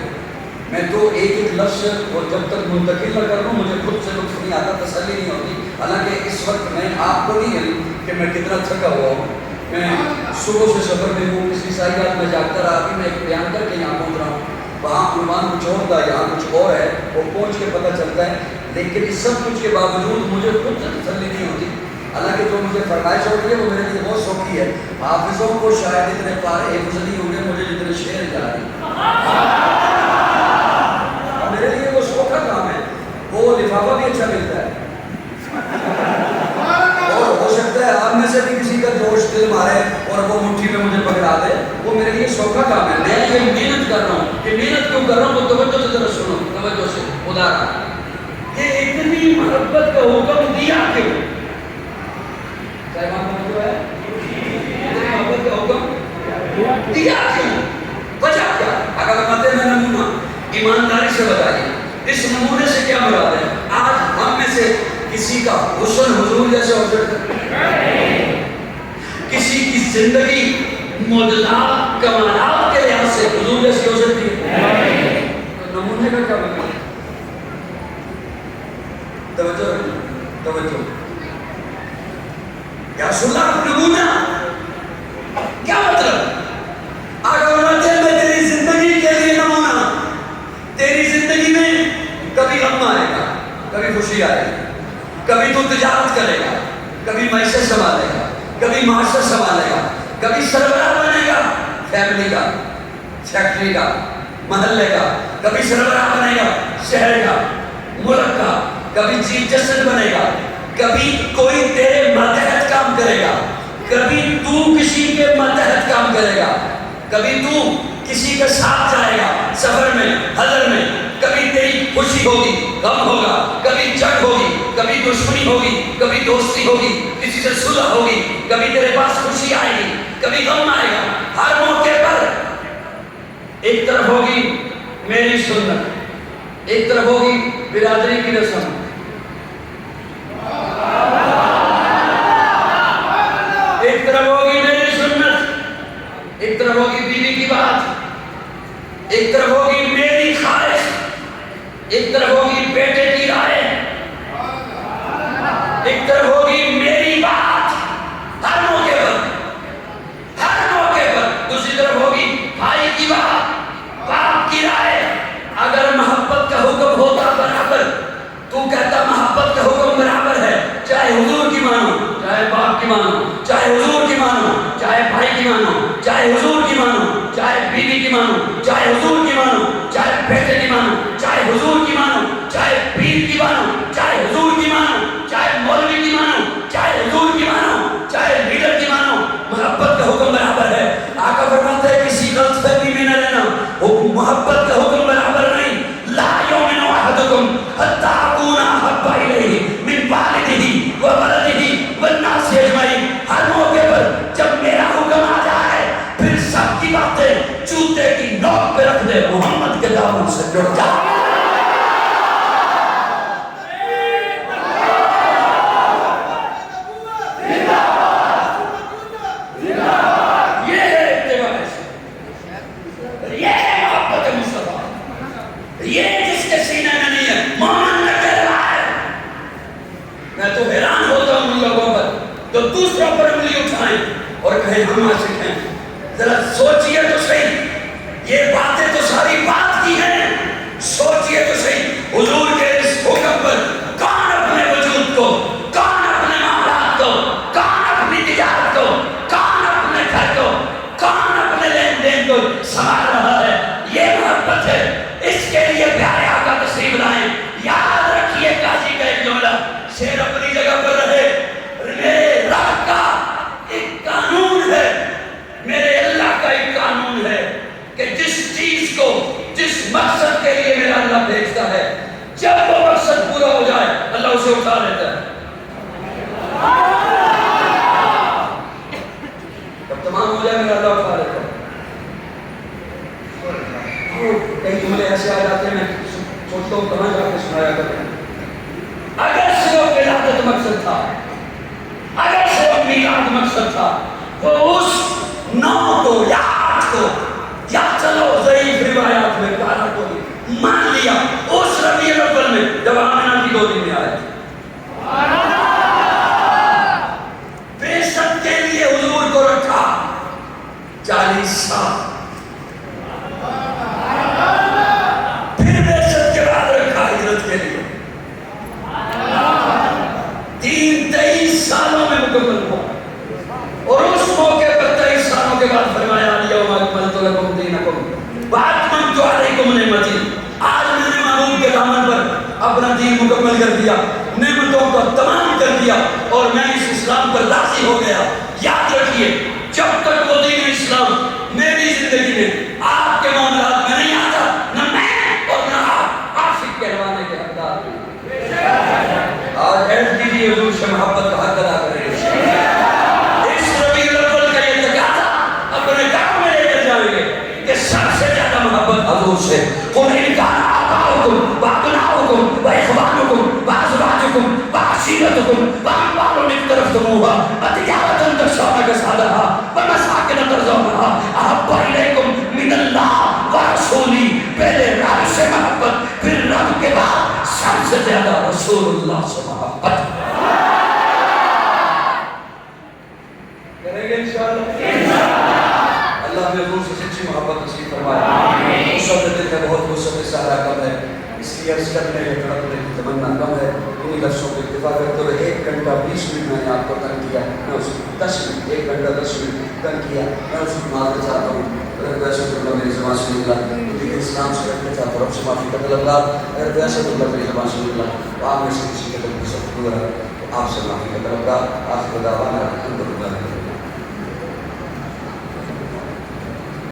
میں تو ایک ایک لفظ وہ جب تک منتقل نہ کر لوں مجھے خود سے لطف نہیں آتا، تسلی نہیں ہوتی۔ حالانکہ اس وقت میں آپ کو نہیں ہے کہ میں کتنا تھکا ہوا ہوں، میں صبح سے سفر میں ہوں، اس عیسائیات میں جاتا رہا، ابھی میں ایک بیان کر کے یہاں پہنچ رہا ہوں، وہاں عنوان کچھ اور تھا، یہاں کچھ اور ہے، وہ پہنچ کے پتہ چلتا ہے لیکن اس سب کچھ کے باوجود مجھے خود سے تسلی نہیں ہوتی. حالانکہ جو مجھے فرمائش ہو رہی ہے وہ میرے لیے بہت شوقی ہے. حافظوں کو شاید اتنے پارے حفظ نہیں ہوں گے مجھے جتنے شعر جا رہے ہیں. میرے لیے وہ شوق کا کام ہے. وہ لفافہ بھی اچھا ملتا ہے اور ہو سکتا ہے آپ میں سے بھی کسی کا جوش دل مارے اور وہ مٹھی میں مجھے پکڑا دے. وہ میرے لیے شوق کا کام ہے. میں یہ محنت کر رہا ہوں کہ محنت کیوں کر رہا ہوں وہ توجہ سے ذرا سنو, توجہ سے. خدا کا یہ اتنی محبت کا حکم دیا کیوں؟ جو ہے اتنی محبت کا حکم دیا کیوں؟ وجہ کیا؟ اگر ماتے میں نمونہ ایمانداری سے بتائیے اس نمونے سے کیا مراد ہے؟ آج ہم میں سے کسی کا حسن حضور جیسے ہو سکتا ہے؟ کسی کی زندگی معجزات کمالات کے لحاظ سے حضور جیسی ہو سکتی ہے؟ تو نمونے کا کیا مطلب ہے؟ توجہ توجہ یا رسول اللہ نمونہ کیا مطلب؟ اگر میں تیری زندگی کے لیے نمونہ, تیری زندگی میں کبھی غم آئے گا, کبھی خوشی آئے گی, کبھی تو تجارت کرے گا, کبھی معیشت سنبھالے گا, کبھی معاشرت سنبھالے گا, کبھی سربراہ بنے گا فیملی کا, فیکٹری کا, محلے کا, کبھی سربراہ بنے گا شہر کا, ملک کا, کبھی چیف جسٹس بنے گا, کبھی کوئی تیرے ماتحت کام کرے گا, کبھی تو کسی کے ماتحت کام کرے گا, کبھی تو کسی کے ساتھ جائے گا سفر میں حضر میں, کبھی تیری خوشی ہوگی غم ہوگا, کبھی جنگ ہوگی, کبھی دشمنی ہوگی, کبھی دوستی ہوگی, کسی سے صلح ہوگی, کبھی تیرے پاس خوشی آئے گی, کبھی غم آئے گا. ہر موقع پر ایک طرف ہوگی میری سنت, ایک طرف ہوگی برادری کی رسم, ایک طرف ہوگی میری سنت, ایک طرف ہوگی بیوی کی بات, ایک طرف ہوگی میری خواہش, ایک طرف ہوگی بیٹے کی رائے, ایک طرف ہوگی میری بات. ہر موقع پر, ہر موقع پر دوسری طرف ہوگی بھائی کی بات, باپ کی رائے. اگر محبت کا حکم ہوتا برابر, تو کہتا محبت کا حکم برابر ہے, چاہے حضور کی مانو, چاہے باپ کی مانو, چاہے حضور کی مانو, چاہے بھائی کی مانو, چاہے حضور کی مانو, چاہے بیوی کی مانو, چاہے حضور کی مانو, چاہے بیٹے کی مانو, چاہے حضور کی مانو, چاہے پیر کی مانو, چاہے حضور کی مانو, چاہے مولوی کی مانو, چاہے حضور کی مانو, چاہے لیڈر کی مانو, محبت کا حکم برابر ہے. آقا فرماتے ہیں کسی غلط فہمی میں نہ رہنا, محبت کا حکم برابر نہیں. لا یؤمن احدکم حتی اکون احب الیہ من والدہ وولدہ والناس اجمعین. ہر موقع پر جب میرا حکم آ جائے پھر سب کی باتیں جوتے کی نوک پہ رکھ دے, محمد کے دامن سے جڑ جا. اور کہیں ہم عاشق ہیں. ذرا سوچئے تو صحیح, یہ باتیں تو ساری بات کی ہیں, سوچئے تو صحیح. حضور کے اس حکم پر کون اپنے وجود کو, کون اپنے معاملات کو, کون اپنی تجارت کو, کون اپنے گھر کو, کون اپنے لین دین کو سنبھال رہا ہے؟ یہ محبت ہے. اس کے لیے پیارے آقا تشریف لائیں. یاد رکھیے قاضی کا ایک جملہ, شعر اپنی جگہ پر رہے. میرے رب کا ایک قانون ہے, میرے اللہ کا ایک قانون ہے کہ جس چیز کو جس مقصد کے لیے میرا اللہ بھیجتا ہے, جب وہ مقصد پورا ہو جائے اللہ اسے اٹھا لیتا ہے. جب تمام ہو جائے میرا اللہ اٹھا لیتا ہے. کئی جملے ایسے آ جاتے ہیں میں سوچتا ہوں کہاں جا کے سنایا کرتے ہیں. اگر صرف ولادت مقصد تھا, اگر صرف میلاد مقصد تھا, وہ اس 9 کو یا 8 کو یا چلو ضعیف روایات میں 12 کو مان لیا اس ربیع الاول میں جب آمنہ کی گودی میں آئے. بے شک کے لیے حضور کو رکھا 40 سال, پھر بے شک کے بعد رکھا ہجرت کے لیے. نعمتوں کو تمام کر دیا اور میں اس اسلام پر راضی ہو گیا. یاد رکھیے جب تک وہ دین اسلام میری زندگی میں آپ کے معاملات میں نہیں آتا نہ میں اور نہ آپ عاشق کہلوانے کے حقدار ہیں. آج عہد کیجیے حضور سے محبت کا حق ادا کریں. اس ربیع الاول کا یہ تقاضا اپنے کام میں لے کر جائیں گے کہ سب سے زیادہ محبت حضور سے. قل ان کان آباؤکم وابناؤکم واخوانکم وازواجکم وعشیرتکم واموال اقترفتموها وتجارة تخشون کسادها ومساکن ترضونها احب الیکم من اللہ ورسولہ. پہلے رب سے محبت پھر رب کے بعد سب سے زیادہ رسول اللہ سے محبت. کریں گے انشاءاللہ. اللہ میں حضور سے سچی محبت نصیب فرمائے. وسعت دل کا بہت وسعت سارا کم ہے اس لیے عرض کرنے میں تڑپنے کی تمنا کم ہے. انہی لفظوں پہ اتفاق کرتے ہوئے 1 گھنٹہ 20 منٹ میں نے آپ کو تنگ کیا. میں اس 10 منٹ 1 گھنٹہ 10 منٹ تنگ کیا. میں اس کو معافی چاہتا ہوں. اگر ویسے تو اللہ میری زبان سے نکلا دین اسلام سے رکھنے چاہتا ہوں رب سے معافی کا طلبگار. اگر ویسے تو اللہ میری زبان سے نکلا تو آپ میں سے کسی کے دل کی سخت گزرا تو آپ سے معافی کا طلبگار. آخر دعوانا الحمدللہ.